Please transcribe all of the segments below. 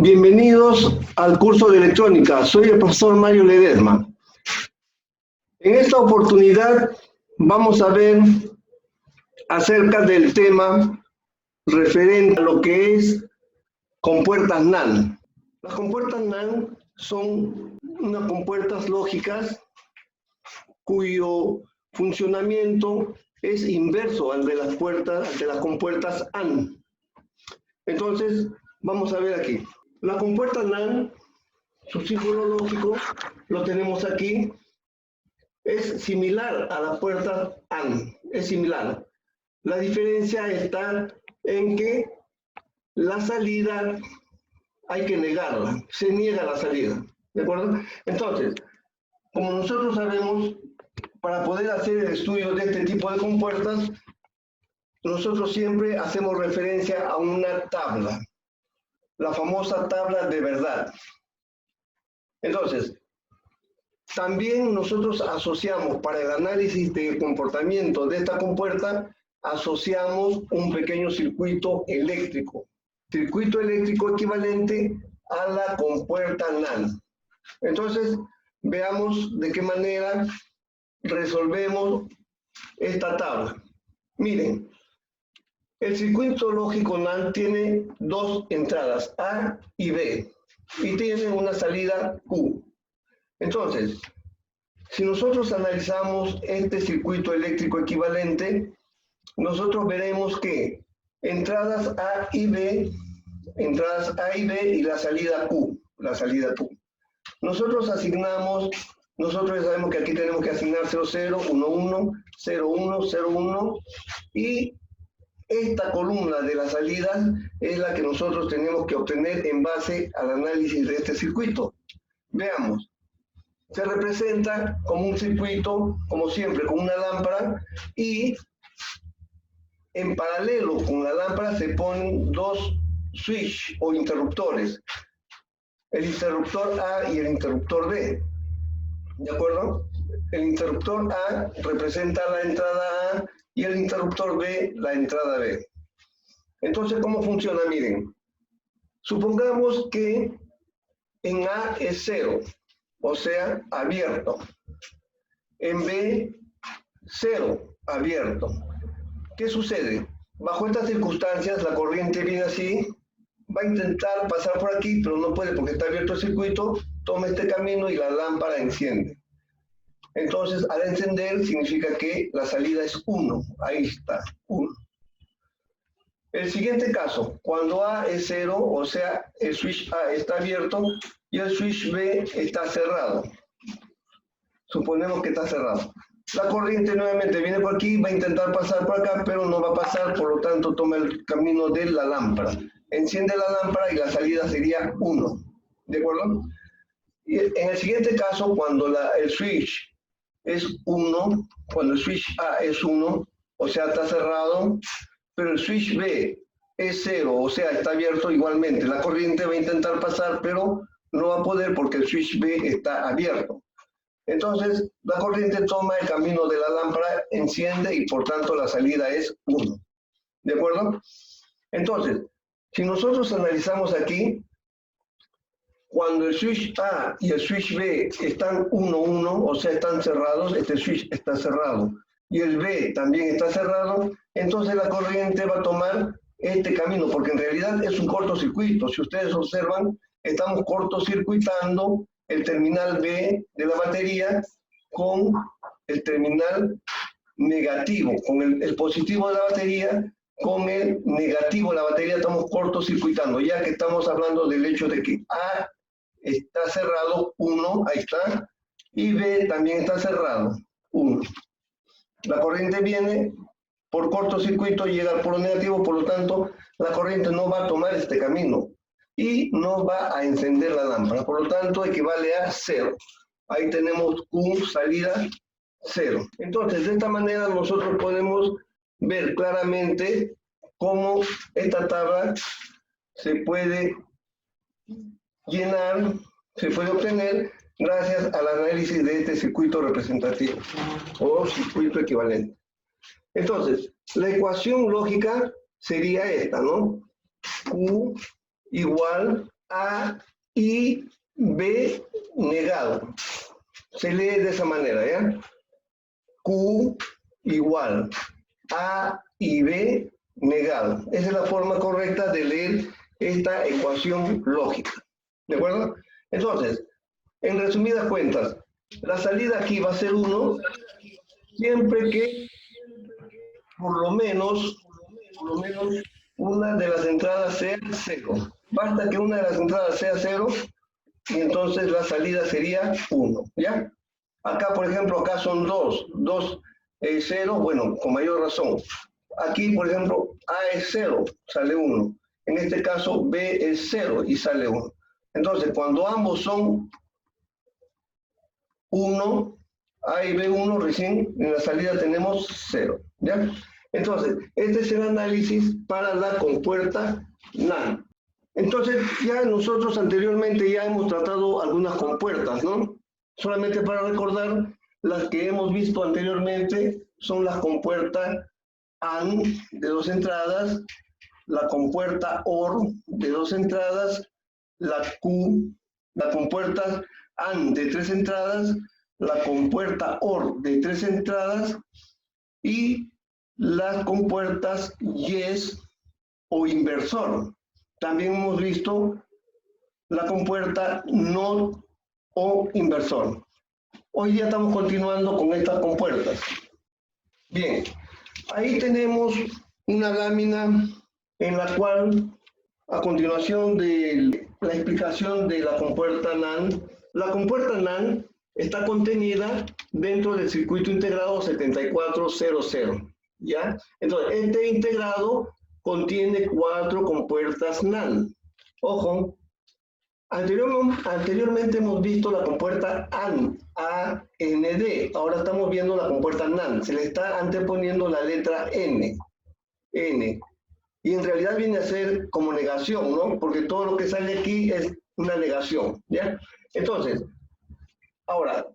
Bienvenidos al curso de electrónica. Soy el profesor Mario Ledesma. En esta oportunidad vamos a ver acerca del tema referente a lo que es compuertas NAND. Las compuertas NAND son unas compuertas lógicas cuyo funcionamiento es inverso al de las compuertas AND. Entonces, vamos a ver aquí. La compuerta NAND, su símbolo lógico, lo tenemos aquí, es similar a la puerta AND, es similar. La diferencia está en que la salida hay que negarla, se niega la salida, ¿de acuerdo? Entonces, como nosotros sabemos, para poder hacer el estudio de este tipo de compuertas, nosotros siempre hacemos referencia a una tabla, la famosa tabla de verdad. Entonces, también nosotros asociamos para el análisis del comportamiento de esta compuerta, asociamos un pequeño circuito eléctrico equivalente a la compuerta NAND. Entonces, veamos de qué manera resolvemos esta tabla. Miren, el circuito lógico NAND tiene dos entradas, A y B, y tiene una salida Q. Entonces, si nosotros analizamos este circuito eléctrico equivalente, nosotros veremos que entradas A y B y la salida Q, Nosotros sabemos que aquí tenemos que asignar 00, 11, 01, 01, y esta columna de las salidas es la que nosotros tenemos que obtener en base al análisis de este circuito. Veamos. Se representa como un circuito, como siempre, con una lámpara, y en paralelo con la lámpara se ponen dos switch o interruptores, el interruptor A y el interruptor B, ¿de acuerdo? El interruptor A representa la entrada A y el interruptor B la entrada B. Entonces, ¿cómo funciona? Miren, supongamos que en A es 0, o sea, abierto. En B, 0, abierto. ¿Qué sucede? Bajo estas circunstancias, la corriente viene así, va a intentar pasar por aquí, pero no puede porque está abierto el circuito, toma este camino y la lámpara enciende. Entonces, al encender, significa que la salida es 1. Ahí está, 1. El siguiente caso, cuando A es 0, o sea, el switch A está abierto y el switch B está cerrado. Suponemos que está cerrado. La corriente nuevamente viene por aquí, va a intentar pasar por acá, pero no va a pasar, por lo tanto toma el camino de la lámpara. Enciende la lámpara y la salida sería 1. ¿De acuerdo? Y en el siguiente caso, cuando el switch es 1, cuando el switch A es 1, o sea, está cerrado, pero el switch B es 0, o sea, está abierto igualmente. La corriente va a intentar pasar, pero no va a poder porque el switch B está abierto. Entonces, la corriente toma el camino de la lámpara, enciende y por tanto la salida es 1. ¿De acuerdo? Entonces, si nosotros analizamos aquí, cuando el switch A y el switch B están 1-1, o sea, están cerrados, este switch está cerrado, y el B también está cerrado, entonces la corriente va a tomar este camino, porque en realidad es un cortocircuito. Si ustedes observan, estamos cortocircuitando el terminal B de la batería con el terminal negativo, con el positivo de la batería, con el negativo de la batería estamos cortocircuitando, ya que estamos hablando del hecho de que A está cerrado, 1, ahí está, y B también está cerrado, 1. La corriente viene por cortocircuito, llega al polo negativo, por lo tanto, la corriente no va a tomar este camino y no va a encender la lámpara, por lo tanto, equivale a 0. Ahí tenemos Q, salida 0. Entonces, de esta manera nosotros podemos ver claramente cómo esta tabla se puede llenar, se puede obtener gracias al análisis de este circuito representativo o circuito equivalente. Entonces, la ecuación lógica sería esta, ¿no? Q igual A y B negado. Se lee de esa manera, ¿ya? Q igual A y B negado. Esa es la forma correcta de leer esta ecuación lógica. ¿De acuerdo? Entonces, en resumidas cuentas, la salida aquí va a ser 1 siempre que por lo menos una de las entradas sea 0. Basta que una de las entradas sea 0 y entonces la salida sería 1, ¿ya? Acá, por ejemplo, acá son 2, 0, bueno, con mayor razón. Aquí, por ejemplo, A es 0, sale 1. En este caso, B es 0 y sale 1. Entonces, cuando ambos son 1, A y B 1, recién en la salida tenemos 0, ¿ya? Entonces, este es el análisis para la compuerta NAND. Entonces, ya nosotros anteriormente ya hemos tratado algunas compuertas, ¿no? Solamente para recordar, las que hemos visto anteriormente son las compuertas AND de 2 entradas, la compuerta OR de 2 entradas, la compuerta AND de 3 entradas, la compuerta OR de 3 entradas y las compuertas YES o inversor. También hemos visto la compuerta NOT o inversor. Hoy día estamos continuando con estas compuertas. Bien, ahí tenemos una lámina en la cual, a continuación de la explicación de la compuerta NAND, la compuerta NAND está contenida dentro del circuito integrado 7400, ¿ya? Entonces, este integrado contiene 4 compuertas NAND. Ojo, anteriormente hemos visto la compuerta AND, A-N-D. Ahora estamos viendo la compuerta NAND. Se le está anteponiendo la letra N. Y en realidad viene a ser como negación, ¿no? Porque todo lo que sale aquí es una negación, ¿ya? Entonces, ahora,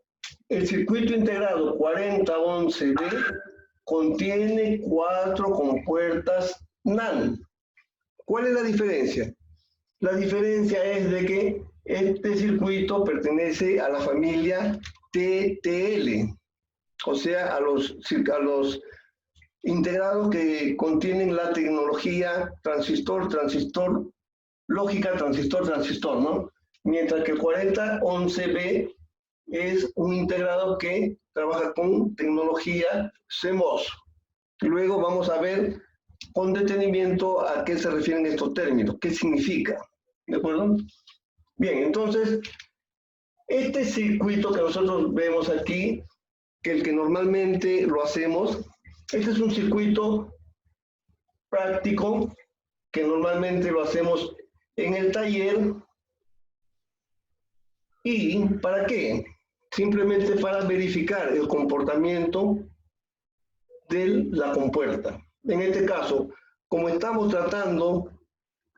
el circuito integrado 4011B contiene 4 compuertas NAND. ¿Cuál es la diferencia? La diferencia es de que este circuito pertenece a la familia TTL, o sea, a los integrados que contienen la tecnología transistor, lógica, transistor, ¿no? Mientras que el 4011B es un integrado que trabaja con tecnología CMOS. Luego vamos a ver con detenimiento a qué se refieren estos términos, qué significa, ¿de acuerdo? Bien, entonces, este circuito que nosotros vemos aquí, que el que normalmente lo hacemos, este es un circuito práctico que normalmente lo hacemos en el taller. ¿Y para qué? Simplemente para verificar el comportamiento de la compuerta. En este caso, como estamos tratando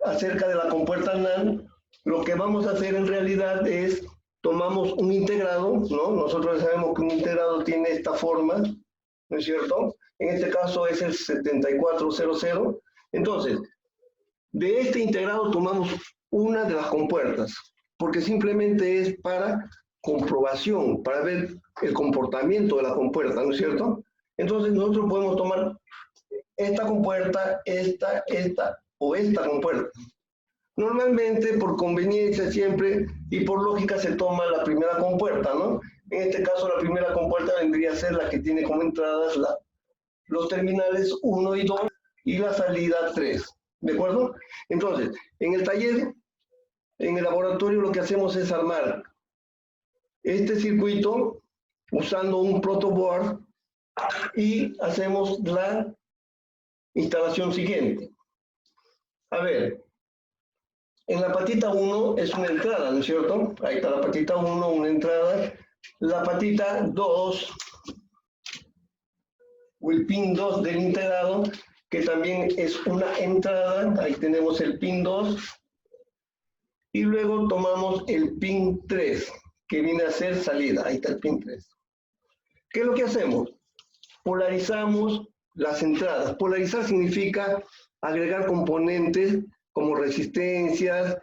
acerca de la compuerta NAND, lo que vamos a hacer en realidad es, tomamos un integrado, ¿no? Nosotros sabemos que un integrado tiene esta forma, ¿no es cierto? En este caso es el 7400. Entonces, de este integrado tomamos una de las compuertas, porque simplemente es para comprobación, para ver el comportamiento de la compuerta, ¿no es cierto? Entonces nosotros podemos tomar esta compuerta, esta o esta compuerta. Normalmente, por conveniencia siempre y por lógica, se toma la primera compuerta, ¿no? En este caso, la primera compuerta vendría a ser la que tiene como entradas los terminales 1 y 2 y la salida 3, ¿de acuerdo? Entonces, en el taller, en el laboratorio, lo que hacemos es armar este circuito usando un protoboard y hacemos la instalación siguiente. A ver, en la patita 1 es una entrada, ¿no es cierto? Ahí está la patita 1, una entrada. La patita 2, o el pin 2 del integrado, que también es una entrada. Ahí tenemos el pin 2. Y luego tomamos el pin 3, que viene a ser salida. Ahí está el pin 3. ¿Qué es lo que hacemos? Polarizamos las entradas. Polarizar significa agregar componentes como resistencias,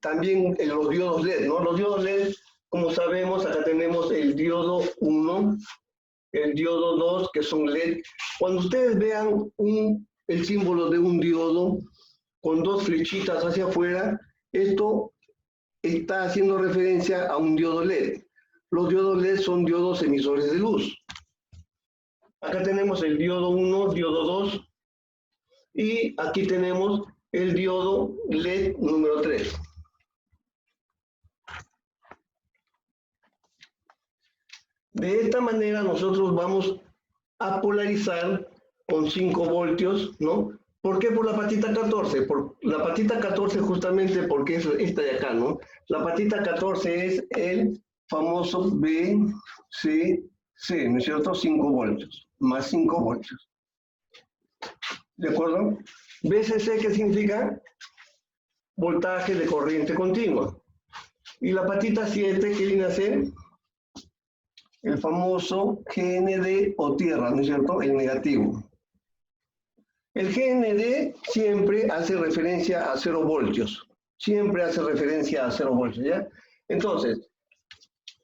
también los diodos LED, ¿no? Los diodos LED, como sabemos, acá tenemos el diodo 1, el diodo 2, que son LED. Cuando ustedes vean el símbolo de un diodo con dos flechitas hacia afuera, esto está haciendo referencia a un diodo LED. Los diodos LED son diodos emisores de luz. Acá tenemos el diodo 1, diodo 2, y aquí tenemos el diodo LED número 3. De esta manera nosotros vamos a polarizar con 5 voltios, ¿no? ¿Por qué por la patita 14? Por la patita 14 justamente porque es esta de acá, ¿no? La patita 14 es el famoso BCC, ¿no es cierto? 5 voltios, más 5 voltios. ¿De acuerdo? BCC, ¿qué significa? Voltaje de corriente continua. Y la patita 7, ¿qué viene a ser? El famoso GND o tierra, ¿no es cierto? El negativo. El GND siempre hace referencia a 0 voltios. Siempre hace referencia a 0 voltios, ¿ya? Entonces,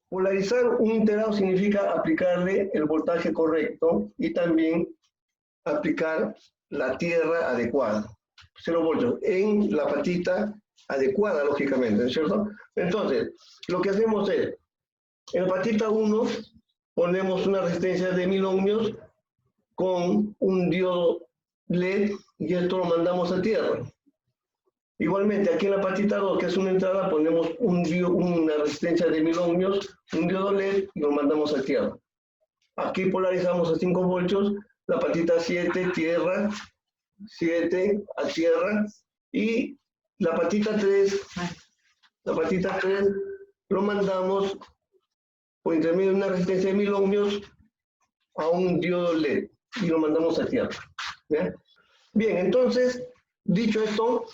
polarizar un integrado significa aplicarle el voltaje correcto y también aplicar la tierra adecuada. 0 voltios en la patita adecuada, lógicamente, ¿no es cierto? Entonces, lo que hacemos es, en la patita 1 ponemos una resistencia de 1000 ohmios con un diodo LED y esto lo mandamos a tierra. Igualmente, aquí en la patita 2, que es una entrada, ponemos una resistencia de 1000 ohmios, un diodo LED y lo mandamos a tierra. Aquí polarizamos a 5 voltios, la patita 7, tierra, 7 a tierra, y la patita 3 lo mandamos por intermedio de una resistencia de 1000 ohmios a un diodo LED y lo mandamos a tierra. ¿Ya? Bien, entonces, dicho esto,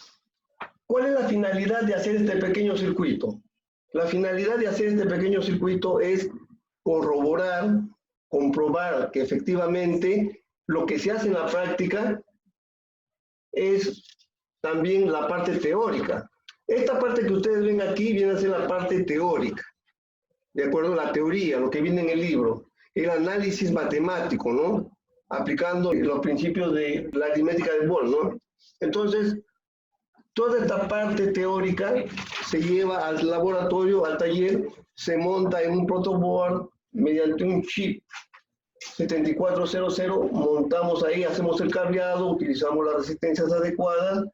¿cuál es la finalidad de hacer este pequeño circuito? La finalidad de hacer este pequeño circuito es corroborar, comprobar que efectivamente lo que se hace en la práctica es también la parte teórica. Esta parte que ustedes ven aquí viene a ser la parte teórica, de acuerdo a la teoría, lo que viene en el libro, el análisis matemático, ¿no? Aplicando los principios de la aritmética de Boole, ¿no? Entonces, toda esta parte teórica se lleva al laboratorio, al taller, se monta en un protoboard mediante un chip 7400, montamos ahí, hacemos el cableado, utilizamos las resistencias adecuadas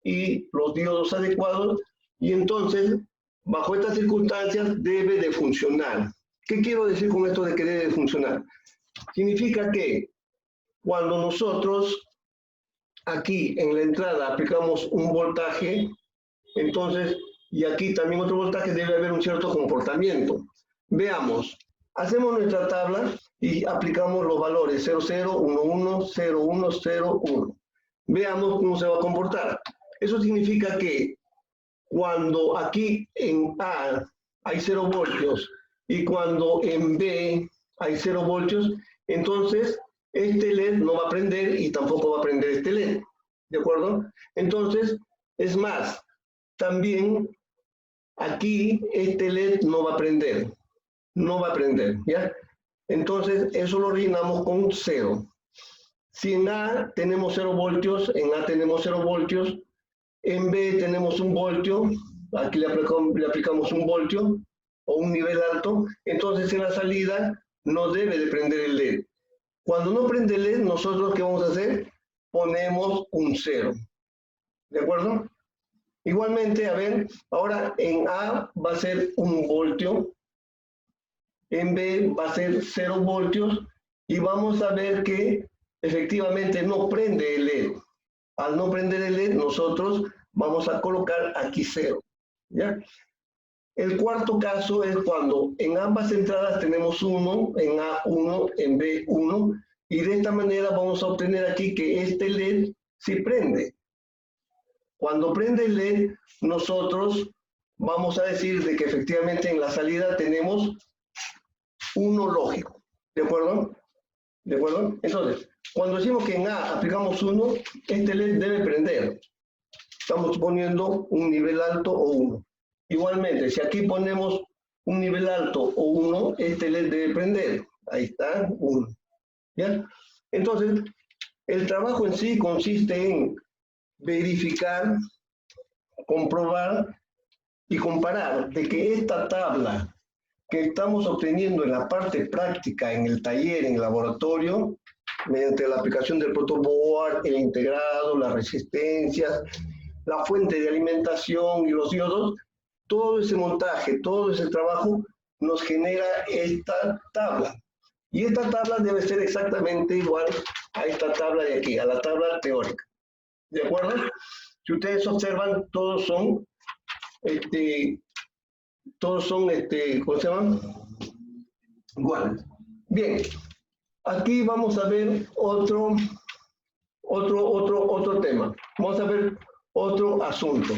y los diodos adecuados, y entonces, bajo estas circunstancias, debe de funcionar. ¿Qué quiero decir con esto de que debe de funcionar? Significa que cuando nosotros aquí en la entrada aplicamos un voltaje, entonces, y aquí también otro voltaje, debe haber un cierto comportamiento. Veamos, hacemos nuestra tabla y aplicamos los valores 00, 11, 01, 01. Veamos cómo se va a comportar. Eso significa que cuando aquí en A hay 0 voltios y cuando en B hay 0 voltios, entonces este LED no va a prender y tampoco va a prender este LED, ¿de acuerdo? Entonces, es más, también aquí este LED no va a prender, ¿ya? Entonces, eso lo rellenamos con 0. Si en A tenemos 0 voltios, en A tenemos 0 voltios, en B tenemos 1 voltio, aquí le aplicamos 1 voltio o un nivel alto, entonces en la salida no debe de prender el LED. Cuando no prende el LED, nosotros ¿qué vamos a hacer? Ponemos un 0. ¿De acuerdo? Igualmente, a ver, ahora en A va a ser 1 voltio, en B va a ser 0 voltios y vamos a ver que efectivamente no prende el LED. Al no prender el LED, nosotros vamos a colocar aquí 0. ¿Ya? El cuarto caso es cuando en ambas entradas tenemos 1, en A1, en B1, y de esta manera vamos a obtener aquí que este LED sí prende. Cuando prende el LED, nosotros vamos a decir de que efectivamente en la salida tenemos 1 lógico. ¿De acuerdo? ¿De acuerdo? Entonces, cuando decimos que en A aplicamos 1, este LED debe prender. estamos poniendo un nivel alto o 1. Igualmente, si aquí ponemos un nivel alto o 1, este LED debe prender. Ahí está, 1. ¿Ya? Entonces, el trabajo en sí consiste en verificar, comprobar y comparar de que esta tabla que estamos obteniendo en la parte práctica, en el taller, en el laboratorio, mediante la aplicación del protoboard, el integrado, las resistencias, la fuente de alimentación y los diodos, todo ese montaje, todo ese trabajo nos genera esta tabla. Y esta tabla debe ser exactamente igual a esta tabla de aquí, a la tabla teórica. ¿De acuerdo? Si ustedes observan, todos son, ¿cómo se llaman? Iguales. Bien, aquí vamos a ver otro tema. Vamos a ver otro asunto.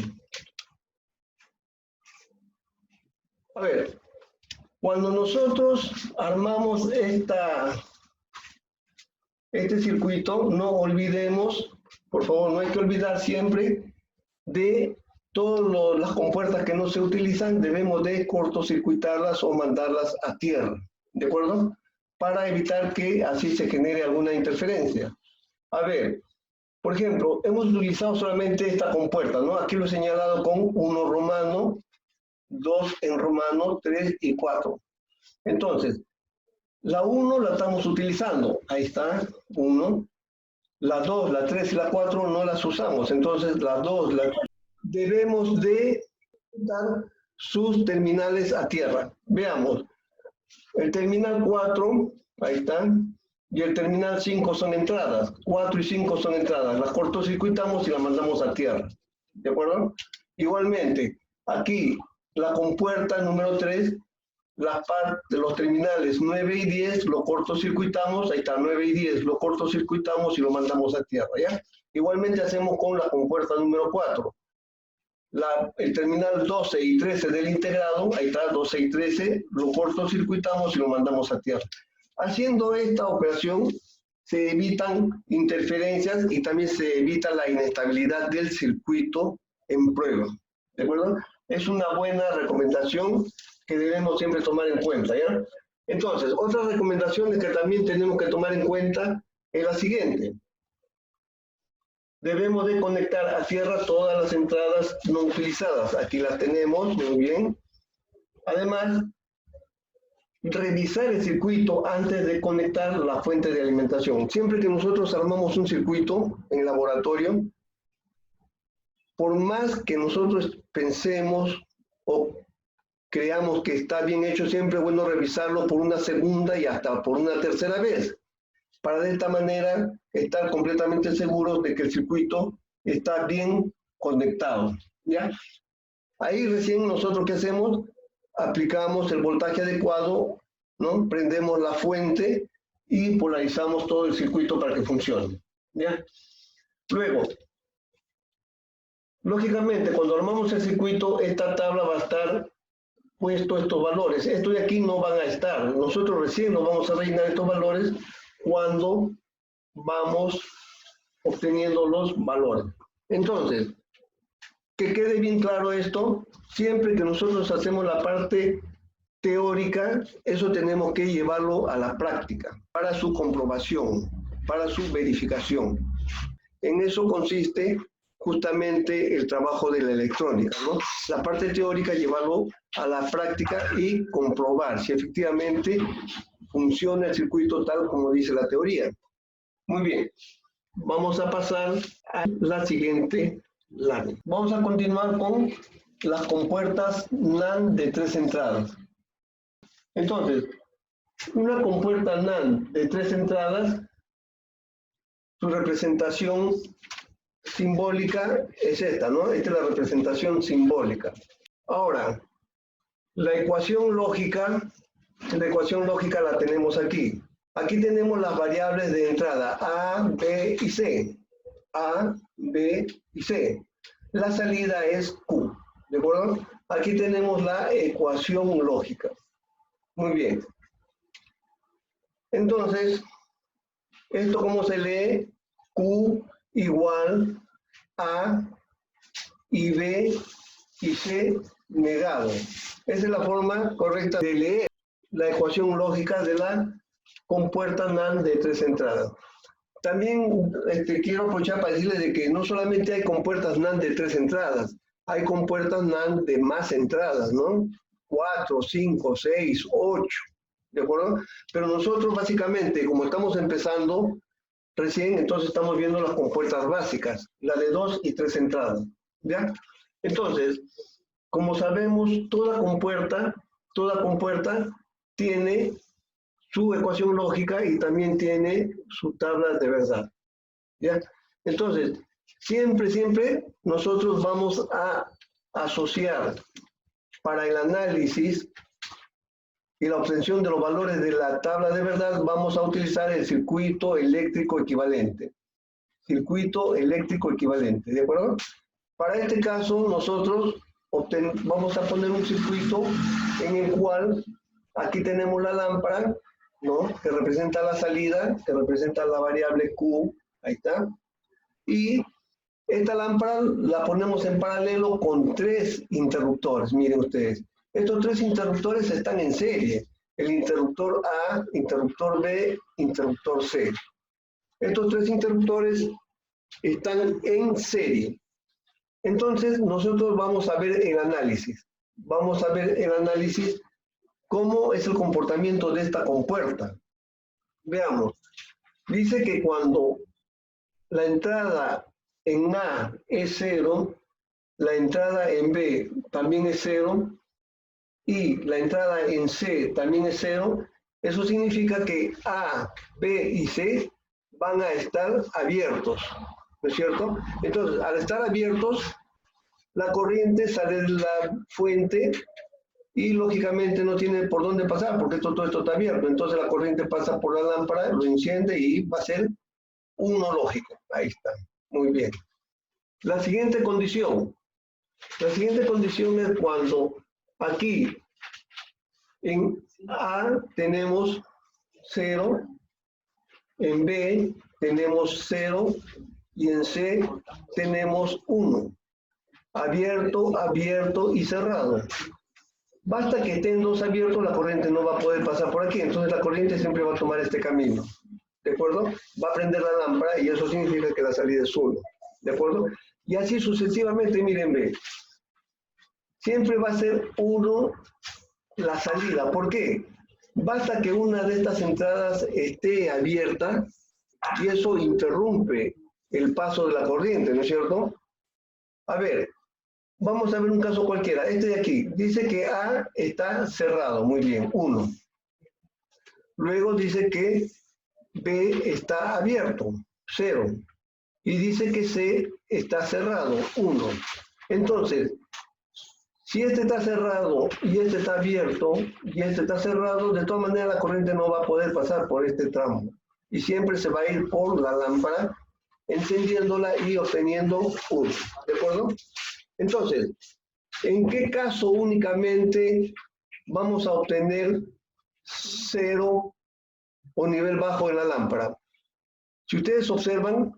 A ver, cuando nosotros armamos este circuito, no olvidemos, por favor, no hay que olvidar siempre de todas las compuertas que no se utilizan, debemos de cortocircuitarlas o mandarlas a tierra, ¿de acuerdo? Para evitar que así se genere alguna interferencia. A ver, por ejemplo, hemos utilizado solamente esta compuerta, ¿no? Aquí lo he señalado con 1 romano, 2 en romano, 3 y 4. Entonces, la 1 la estamos utilizando, ahí está, 1. La 2, la 3 y la 4 no las usamos, entonces las 2, debemos de dar sus terminales a tierra. Veamos, el terminal 4, ahí está, y el terminal 5 son entradas, 4 y 5 son entradas, las cortocircuitamos y las mandamos a tierra, ¿de acuerdo? Igualmente, aquí la compuerta número 3, los terminales 9 y 10 lo cortocircuitamos, ahí está 9 y 10, lo cortocircuitamos y lo mandamos a tierra, ¿ya? Igualmente hacemos con la compuerta número 4. El terminal 12 y 13 del integrado, ahí está 12 y 13, lo cortocircuitamos y lo mandamos a tierra. Haciendo esta operación se evitan interferencias y también se evita la inestabilidad del circuito en prueba, ¿de acuerdo? Es una buena recomendación que debemos siempre tomar en cuenta, ¿ya? Entonces, otras recomendaciones que también tenemos que tomar en cuenta es la siguiente. Debemos de conectar a tierra todas las entradas no utilizadas. Aquí las tenemos, muy bien. Además, revisar el circuito antes de conectar la fuente de alimentación. Siempre que nosotros armamos un circuito en el laboratorio, por más que nosotros pensemos o creamos que está bien hecho, siempre es bueno revisarlo por una segunda y hasta por una tercera vez, para de esta manera estar completamente seguros de que el circuito está bien conectado, ¿ya? Ahí recién nosotros, ¿qué hacemos? Aplicamos el voltaje adecuado, ¿no? Prendemos la fuente y polarizamos todo el circuito para que funcione, ¿ya? Luego, lógicamente, cuando armamos el circuito, esta tabla va a estar puesto estos valores. Estos de aquí no van a estar. Nosotros recién nos vamos a rellenar estos valores cuando vamos obteniendo los valores. Entonces, que quede bien claro esto, siempre que nosotros hacemos la parte teórica, eso tenemos que llevarlo a la práctica, para su comprobación, para su verificación. En eso consiste justamente el trabajo de la electrónica, ¿no? La parte teórica, llevarlo a la práctica y comprobar si efectivamente funciona el circuito tal como dice la teoría. Muy bien, vamos a pasar a la siguiente lámina. Vamos a continuar con las compuertas NAND de 3 entradas. Entonces, una compuerta NAND de 3 entradas, su representación simbólica es esta, ¿no? Esta es la representación simbólica. Ahora, la ecuación lógica la tenemos aquí. Aquí tenemos las variables de entrada A, B y C. A, B y C. La salida es Q, ¿de acuerdo? Aquí tenemos la ecuación lógica. Muy bien. Entonces, ¿esto cómo se lee? Q igual a y B y C negado. Esa es la forma correcta de leer la ecuación lógica de la compuerta NAND de 3 entradas. También quiero aprovechar para decirles de que no solamente hay compuertas NAND de 3 entradas, hay compuertas NAND de más entradas, ¿no? 4, 5, 6, 8, ¿de acuerdo? Pero nosotros básicamente, como estamos empezando recién, entonces estamos viendo las compuertas básicas, la de 2 y 3 entradas, ¿ya? Entonces, como sabemos, toda compuerta tiene su ecuación lógica y también tiene su tabla de verdad, ¿ya? Entonces, siempre nosotros vamos a asociar para el análisis y la obtención de los valores de la tabla de verdad, vamos a utilizar el circuito eléctrico equivalente. Circuito eléctrico equivalente, ¿de acuerdo? Para este caso, nosotros vamos a poner un circuito en el cual aquí tenemos la lámpara, ¿no? Que representa la salida, que representa la variable Q, ahí está. Y esta lámpara la ponemos en paralelo con 3 interruptores, miren ustedes. Estos 3 interruptores están en serie. El interruptor A, interruptor B, interruptor C. Estos 3 interruptores están en serie. Entonces, nosotros vamos a ver el análisis. Vamos a ver el análisis, cómo es el comportamiento de esta compuerta. Veamos. Dice que cuando la entrada en A es 0, la entrada en B también es 0, y la entrada en C también es 0, eso significa que A, B y C van a estar abiertos, ¿no es cierto? Entonces, al estar abiertos, la corriente sale de la fuente y lógicamente no tiene por dónde pasar, porque todo esto está abierto. Entonces la corriente pasa por la lámpara, lo enciende y va a ser 1 lógico. Ahí está. Muy bien. La siguiente condición es cuando aquí en A tenemos 0, en B tenemos 0 y en C tenemos 1. Abierto, abierto y cerrado. Basta que estén 2 abiertos, la corriente no va a poder pasar por aquí, entonces la corriente siempre va a tomar este camino, ¿de acuerdo? Va a prender la lámpara y eso significa que la salida es 1, ¿de acuerdo? Y así sucesivamente, miren, ve. Siempre va a ser 1 la salida. ¿Por qué? Basta que una de estas entradas esté abierta y eso interrumpe el paso de la corriente, ¿no es cierto? A ver, vamos a ver un caso cualquiera. Este de aquí dice que A está cerrado, muy bien, 1. Luego dice que B está abierto, 0. Y dice que C está cerrado, 1. Entonces, si este está cerrado y este está abierto y este está cerrado, de todas maneras la corriente no va a poder pasar por este tramo. Y siempre se va a ir por la lámpara, encendiéndola y obteniendo 1. ¿De acuerdo? Entonces, ¿en qué caso únicamente vamos a obtener 0 o nivel bajo en la lámpara? Si ustedes observan,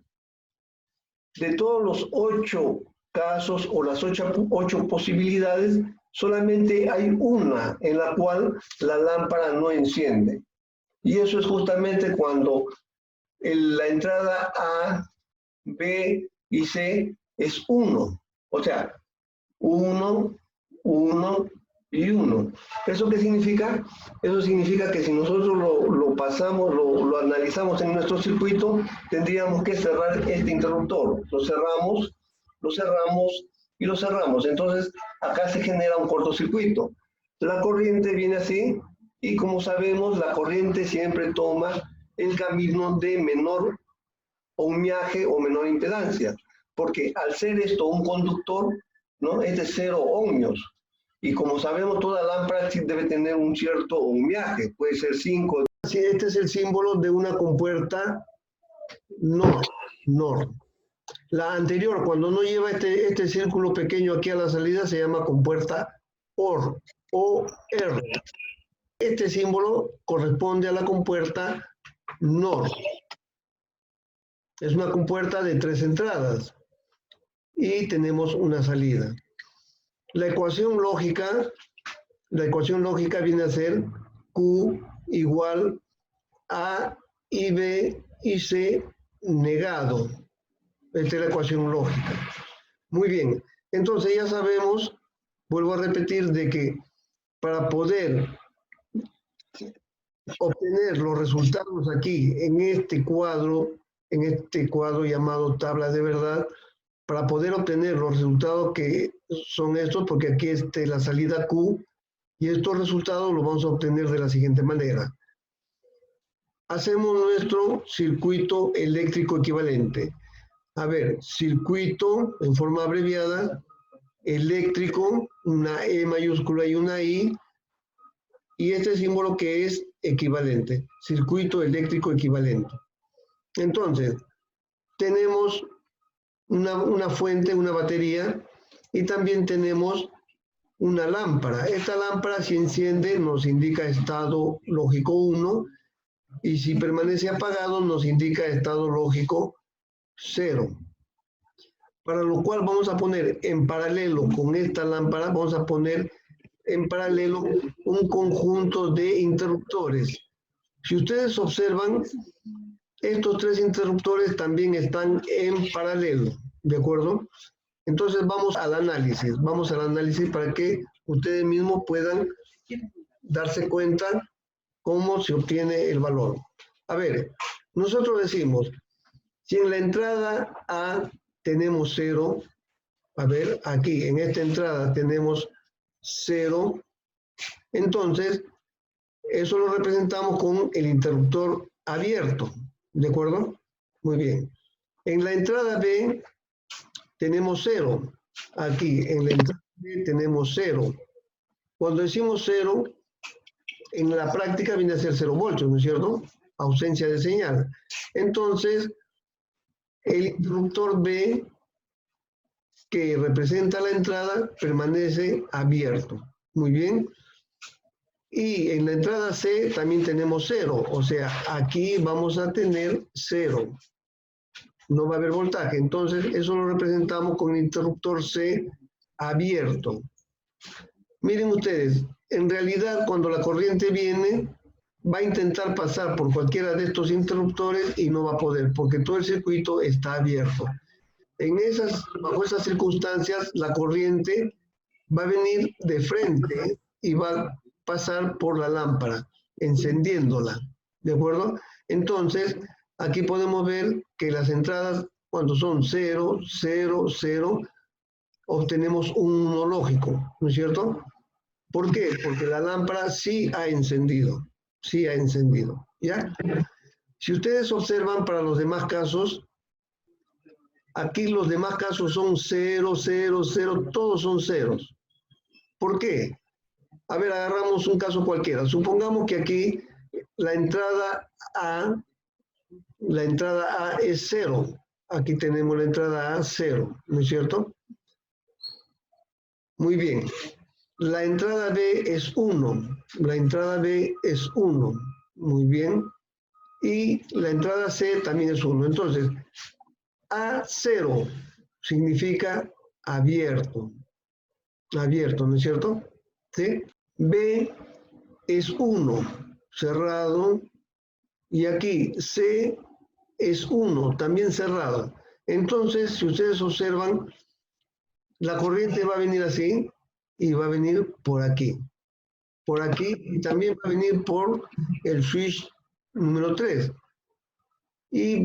de todos los 8 casos o las 8 posibilidades, solamente hay una en la cual la lámpara no enciende. Y eso es justamente cuando la entrada A, B y C es 1. O sea, 1, 1 y 1. ¿Eso qué significa? Eso significa que si nosotros lo pasamos, lo analizamos en nuestro circuito, tendríamos que cerrar este interruptor. Lo cerramos y lo cerramos. Entonces, acá se genera un cortocircuito. La corriente viene así y como sabemos, la corriente siempre toma el camino de menor ohmiaje o menor impedancia. Porque al ser esto un conductor, ¿no? Es de 0 ohmios. Y como sabemos, toda lámpara debe tener un cierto ohmiaje, puede ser 5. Este es el símbolo de una compuerta NOR. La anterior, cuando no lleva este círculo pequeño aquí a la salida, se llama compuerta OR. Este símbolo corresponde a la compuerta NOR. Es una compuerta de 3 entradas. y tenemos una salida. La ecuación lógica viene a ser Q igual A y B y C negado. Esta es la ecuación lógica. Muy bien, entonces ya sabemos, vuelvo a repetir, de que para poder obtener los resultados aquí en este cuadro llamado tabla de verdad, para poder obtener los resultados que son estos, porque aquí está la salida Q, y estos resultados los vamos a obtener de la siguiente manera. Hacemos nuestro circuito eléctrico equivalente. A ver, circuito en forma abreviada, eléctrico, una E mayúscula y una I, y este símbolo que es equivalente, circuito eléctrico equivalente. Entonces, tenemos una fuente, una batería, y también tenemos una lámpara. Esta lámpara, si enciende, nos indica estado lógico 1, y si permanece apagado, nos indica estado lógico 0. Para lo cual vamos a poner en paralelo con esta lámpara, vamos a poner en paralelo un conjunto de interruptores. Si ustedes observan, estos tres interruptores también están en paralelo, ¿de acuerdo? Entonces vamos al análisis para que ustedes mismos puedan darse cuenta cómo se obtiene el valor. A ver, nosotros decimos, si en la entrada A tenemos 0, a ver, aquí en esta entrada tenemos 0, entonces eso lo representamos con el interruptor abierto, ¿de acuerdo? Muy bien. En la entrada B tenemos 0, aquí en la entrada B tenemos 0. Cuando decimos 0, en la práctica viene a ser 0 voltios, ¿no es cierto? Ausencia de señal. Entonces, el interruptor B, que representa la entrada, permanece abierto. Muy bien. Y en la entrada C también tenemos 0. O sea, aquí vamos a tener 0. No va a haber voltaje. Entonces, eso lo representamos con el interruptor C abierto. Miren ustedes, en realidad cuando la corriente viene, va a intentar pasar por cualquiera de estos interruptores y no va a poder, porque todo el circuito está abierto. Bajo esas circunstancias, la corriente va a venir de frente y va a pasar por la lámpara, encendiéndola, ¿de acuerdo? Entonces, aquí podemos ver que las entradas, cuando son 0, 0, 0, obtenemos un 1 lógico, ¿no es cierto? ¿Por qué? Porque la lámpara sí ha encendido, ¿ya? Si ustedes observan para los demás casos, aquí los demás casos son 0, 0, 0, todos son ceros. ¿Por qué? A ver, agarramos un caso cualquiera. Supongamos que aquí la entrada A es 0. Aquí tenemos la entrada A 0, ¿no es cierto? Muy bien. La entrada B es 1. La entrada B es 1. Muy bien. Y la entrada C también es 1. Entonces, A0 significa abierto. Abierto, ¿no es cierto? ¿Sí? B es 1, cerrado. Y aquí C es 1, también cerrado. Entonces, si ustedes observan, la corriente va a venir así y va a venir por aquí. Por aquí y también va a venir por el switch número 3. Y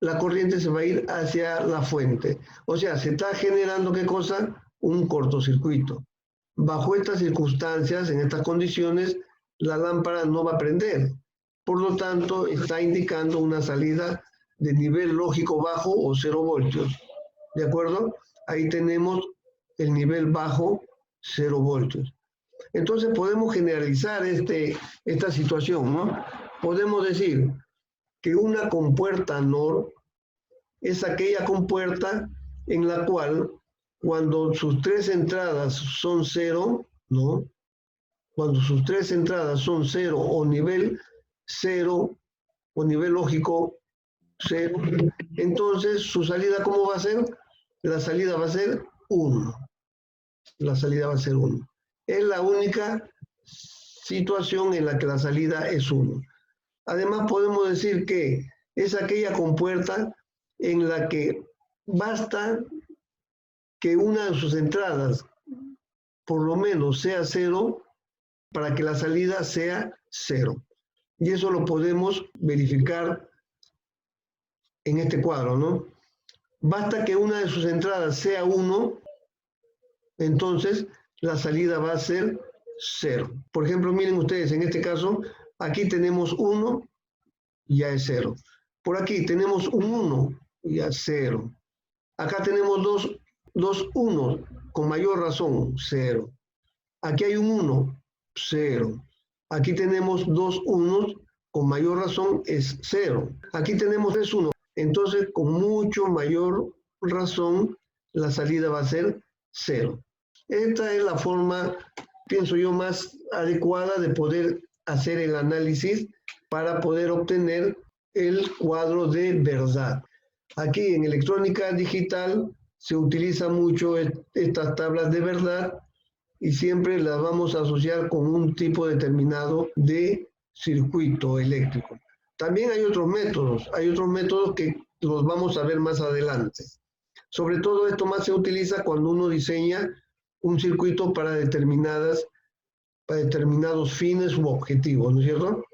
la corriente se va a ir hacia la fuente. O sea, se está generando, ¿qué cosa? Un cortocircuito. Bajo estas circunstancias, en estas condiciones, la lámpara no va a prender. Por lo tanto, está indicando una salida de nivel lógico bajo o 0 voltios. ¿De acuerdo? Ahí tenemos el nivel bajo, 0 voltios. Entonces podemos generalizar esta situación, ¿no? Podemos decir que una compuerta NOR es aquella compuerta en la cual, cuando sus tres entradas son 0, ¿no? Cuando sus tres entradas son 0 o nivel 0 o nivel lógico 0, entonces su salida, ¿cómo va a ser? la salida va a ser 1. La salida va a ser 1. Es la única situación en la que la salida es 1. Además, podemos decir que es aquella compuerta en la que basta que una de sus entradas por lo menos sea 0 para que la salida sea 0. Y eso lo podemos verificar en este cuadro, ¿no? Basta que una de sus entradas sea 1, entonces la salida va a ser 0. Por ejemplo, miren ustedes, en este caso, aquí tenemos 1, ya es 0. Por aquí tenemos un 1, ya es 0. Acá tenemos dos 1, con mayor razón, 0. Aquí hay un 1, 0. Aquí tenemos 2 1, con mayor razón es 0. Aquí tenemos 3 1. Entonces, con mucho mayor razón, la salida va a ser 0. Esta es la forma, pienso yo, más adecuada de poder hacer el análisis para poder obtener el cuadro de verdad. Aquí en electrónica digital se utiliza mucho estas tablas de verdad y siempre las vamos a asociar con un tipo determinado de circuito eléctrico. También hay otros métodos que los vamos a ver más adelante. Sobre todo esto más se utiliza cuando uno diseña un circuito para determinados fines u objetivos, ¿no es cierto?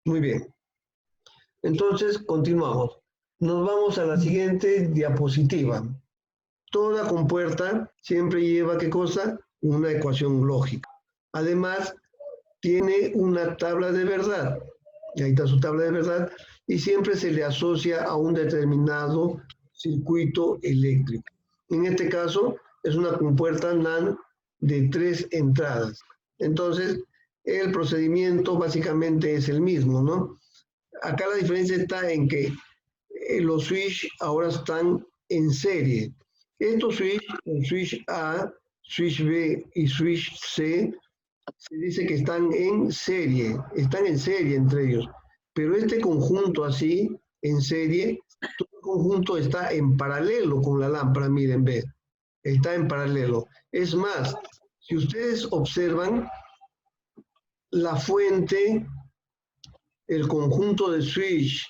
Muy bien. Entonces, continuamos. Nos vamos a la siguiente diapositiva. Toda compuerta siempre lleva, ¿qué cosa? Una ecuación lógica. Además, tiene una tabla de verdad. Y ahí está su tabla de verdad. Y siempre se le asocia a un determinado circuito eléctrico. En este caso, es una compuerta NAND de 3 entradas. Entonces, el procedimiento básicamente es el mismo, ¿no? Acá la diferencia está en que los switch ahora están en serie. Estos switch, el switch A, switch B y switch C, se dice que están en serie entre ellos. Pero este conjunto así, en serie, todo el conjunto está en paralelo con la lámpara, miren, ve, está en paralelo. Es más, si ustedes observan, la fuente, el conjunto de switch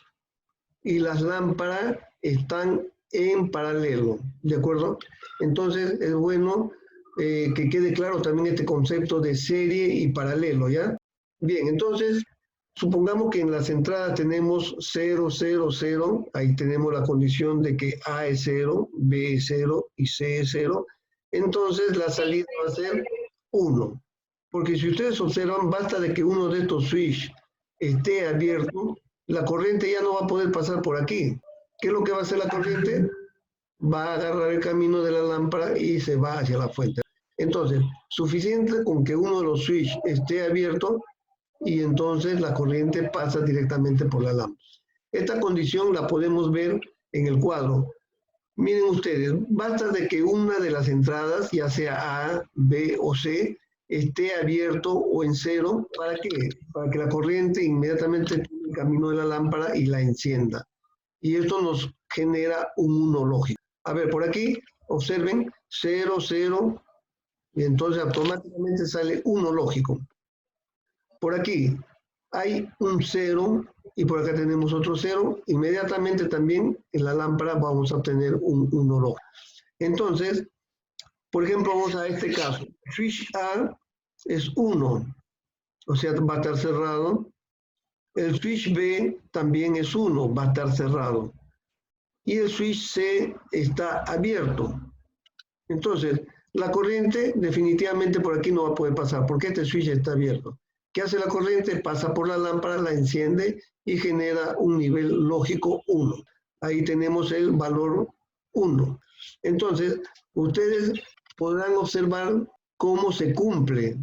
y las lámparas están en paralelo, ¿de acuerdo? Entonces es bueno que quede claro también este concepto de serie y paralelo, ¿ya? Bien, entonces supongamos que en las entradas tenemos 0, 0, 0, ahí tenemos la condición de que A es 0, B es 0 y C es 0, entonces la salida va a ser 1, porque si ustedes observan, basta de que uno de estos switch esté abierto, la corriente ya no va a poder pasar por aquí. ¿Qué es lo que va a hacer la corriente? Va a agarrar el camino de la lámpara y se va hacia la fuente. Entonces, suficiente con que uno de los switch esté abierto y entonces la corriente pasa directamente por la lámpara. Esta condición la podemos ver en el cuadro. Miren ustedes, basta de que una de las entradas, ya sea A, B o C, esté abierto o en 0, ¿para qué? Para que la corriente inmediatamente tome el camino de la lámpara y la encienda. Y esto nos genera un 1 lógico. A ver, por aquí, observen, 0, 0, y entonces automáticamente sale 1 lógico. Por aquí hay un 0 y por acá tenemos otro 0. Inmediatamente también en la lámpara vamos a obtener un 1 lógico. Entonces, por ejemplo, vamos a este caso. Switch A es 1, o sea, va a estar cerrado. El switch B también es 1, va a estar cerrado. Y el switch C está abierto. Entonces, la corriente definitivamente por aquí no va a poder pasar, porque este switch está abierto. ¿Qué hace la corriente? Pasa por la lámpara, la enciende y genera un nivel lógico 1. Ahí tenemos el valor 1. Entonces, ustedes podrán observar cómo se cumple.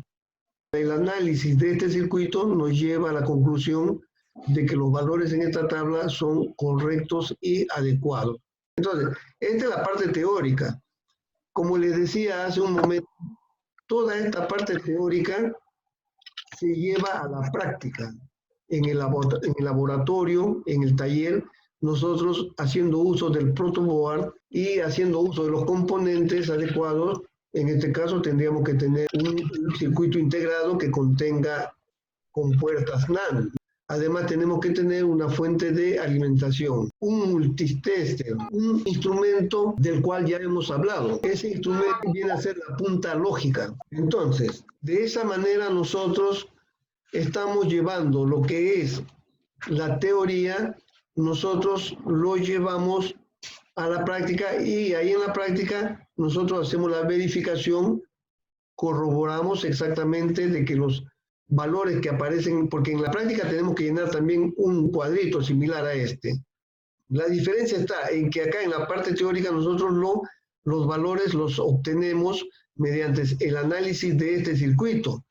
El análisis de este circuito nos lleva a la conclusión de que los valores en esta tabla son correctos y adecuados. Entonces, esta es la parte teórica. Como les decía hace un momento, toda esta parte teórica se lleva a la práctica en el laboratorio, en el taller, nosotros haciendo uso del protoboard y haciendo uso de los componentes adecuados. En este caso tendríamos que tener un circuito integrado que contenga compuertas NAND. Además tenemos que tener una fuente de alimentación, un multitester, un instrumento del cual ya hemos hablado. Ese instrumento viene a ser la punta lógica. Entonces, de esa manera nosotros estamos llevando lo que es la teoría, nosotros lo llevamos a la práctica y ahí en la práctica nosotros hacemos la verificación, corroboramos exactamente de que los valores que aparecen, porque en la práctica tenemos que llenar también un cuadrito similar a este. La diferencia está en que acá en la parte teórica nosotros los valores los obtenemos mediante el análisis de este circuito.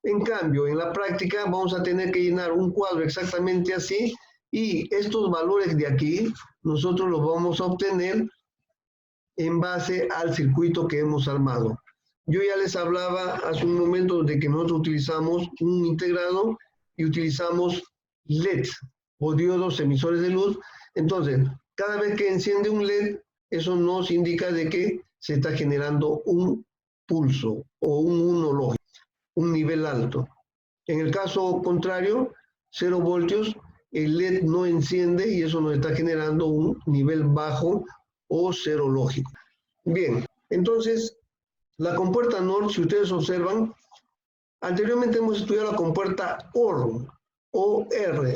En cambio, en la práctica vamos a tener que llenar un cuadro exactamente así y estos valores de aquí nosotros los vamos a obtener en base al circuito que hemos armado. Yo ya les hablaba hace un momento de que nosotros utilizamos un integrado y utilizamos LEDs o diodos emisores de luz. Entonces, cada vez que enciende un LED, eso nos indica de que se está generando un pulso o un 1 lógico, un nivel alto. En el caso contrario, 0 voltios, el LED no enciende y eso nos está generando un nivel bajo o 0 lógico. Bien, entonces, la compuerta NOR, si ustedes observan, anteriormente hemos estudiado la compuerta OR,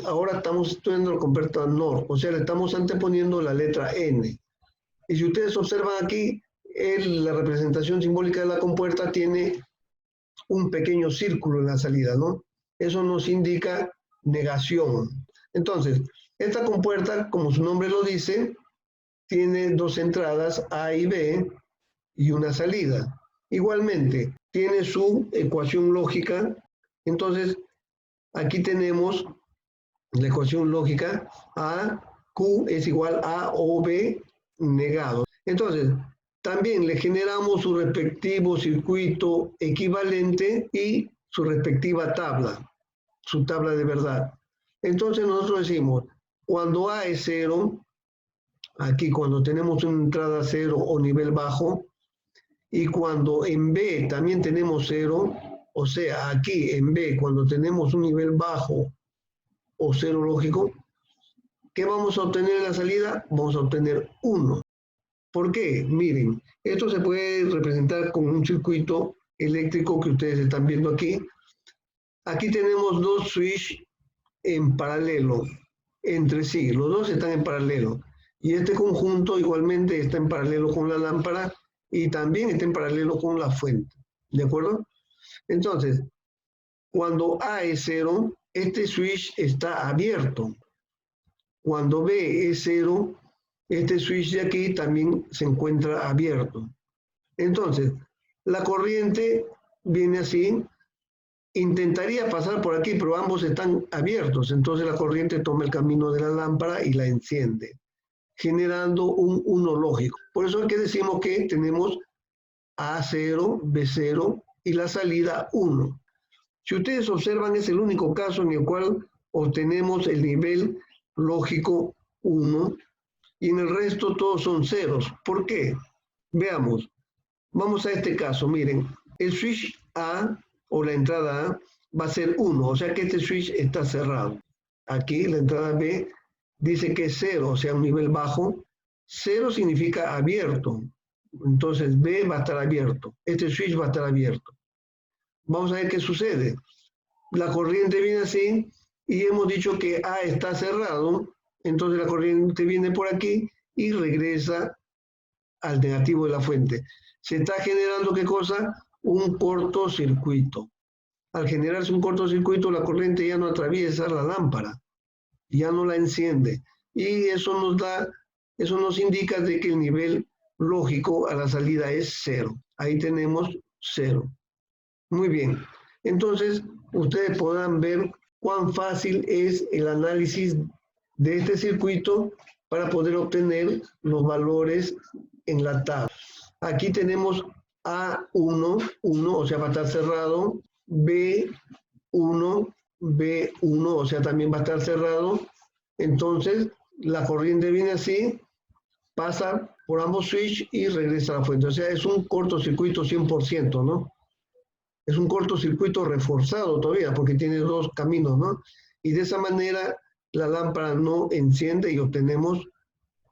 ahora estamos estudiando la compuerta NOR, o sea, le estamos anteponiendo la letra N. Y si ustedes observan aquí, la representación simbólica de la compuerta tiene un pequeño círculo en la salida, ¿no? Eso nos indica negación. Entonces, esta compuerta, como su nombre lo dice, tiene dos entradas A y B y una salida. Igualmente, tiene su ecuación lógica. Entonces, aquí tenemos la ecuación lógica A, Q es igual a O, B negado. Entonces, también le generamos su respectivo circuito equivalente y su respectiva tabla, su tabla de verdad. Entonces, nosotros decimos, cuando A es 0, aquí cuando tenemos una entrada 0 o nivel bajo, y cuando en B también tenemos 0, o sea, aquí en B, cuando tenemos un nivel bajo o 0 lógico, ¿qué vamos a obtener en la salida? Vamos a obtener 1. ¿Por qué? Miren, esto se puede representar con un circuito eléctrico que ustedes están viendo aquí. Aquí tenemos dos switches en paralelo entre sí, los dos están en paralelo. Y este conjunto igualmente está en paralelo con la lámpara y también está en paralelo con la fuente, ¿de acuerdo? Entonces, cuando A es 0, este switch está abierto. Cuando B es 0, este switch de aquí también se encuentra abierto. Entonces, la corriente viene así, intentaría pasar por aquí, pero ambos están abiertos. Entonces la corriente toma el camino de la lámpara y la enciende, generando un 1 lógico. Por eso es que decimos que tenemos A0, B0 y la salida 1. Si ustedes observan, es el único caso en el cual obtenemos el nivel lógico 1 y en el resto todos son ceros. ¿Por qué? Veamos. Vamos a este caso. Miren, el switch A o la entrada A va a ser 1, o sea que este switch está cerrado. Aquí la entrada B dice que es 0, o sea, un nivel bajo. 0 significa abierto. Entonces B va a estar abierto. Este switch va a estar abierto. Vamos a ver qué sucede. La corriente viene así y hemos dicho que A está cerrado. Entonces la corriente viene por aquí y regresa al negativo de la fuente. Se está generando, ¿qué cosa? Un cortocircuito. Al generarse un cortocircuito, la corriente ya no atraviesa la lámpara, ya no la enciende. Y eso nos indica de que el nivel lógico a la salida es 0. Ahí tenemos 0. Muy bien. Entonces, ustedes podrán ver cuán fácil es el análisis de este circuito para poder obtener los valores en la tabla. Aquí tenemos A1, 1, o sea, va a estar cerrado. B1, B1, o sea, también va a estar cerrado. Entonces, la corriente viene así, pasa por ambos switch y regresa a la fuente. O sea, es un cortocircuito 100%, ¿no? Es un cortocircuito reforzado todavía porque tiene dos caminos, ¿no? Y de esa manera la lámpara no enciende y obtenemos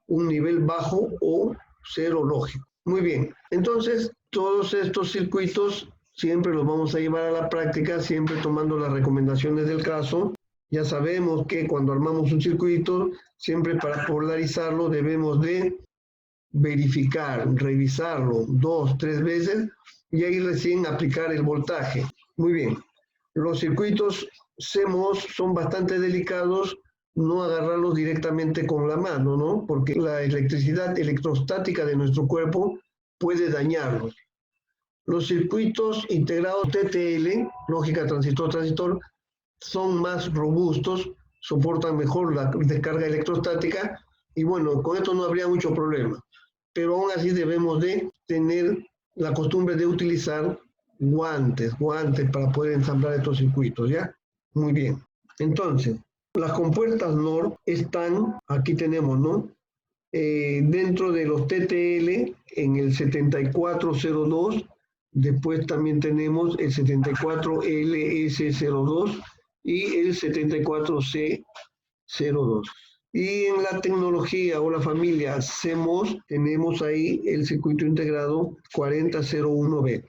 un nivel bajo o cero lógico. Muy bien, entonces todos estos circuitos siempre los vamos a llevar a la práctica, siempre tomando las recomendaciones del caso. Ya sabemos que cuando armamos un circuito, siempre para polarizarlo debemos de verificar, revisarlo 2, 3 veces y ahí recién aplicar el voltaje. Muy bien, los circuitos CMOS son bastante delicados, no agarrarlos directamente con la mano, ¿no? Porque la electricidad electrostática de nuestro cuerpo puede dañarlos. Los circuitos integrados TTL, lógica transistor-transistor, son más robustos, soportan mejor la descarga electrostática y bueno, con esto no habría mucho problema. Pero aún así debemos de tener la costumbre de utilizar guantes para poder ensamblar estos circuitos, ¿ya? Muy bien. Entonces, las compuertas NOR están, aquí tenemos, ¿no? Dentro de los TTL en el 7402, después también tenemos el 74LS02 y el 74C02. Y en la tecnología o la familia CMOS tenemos ahí el circuito integrado 4001B.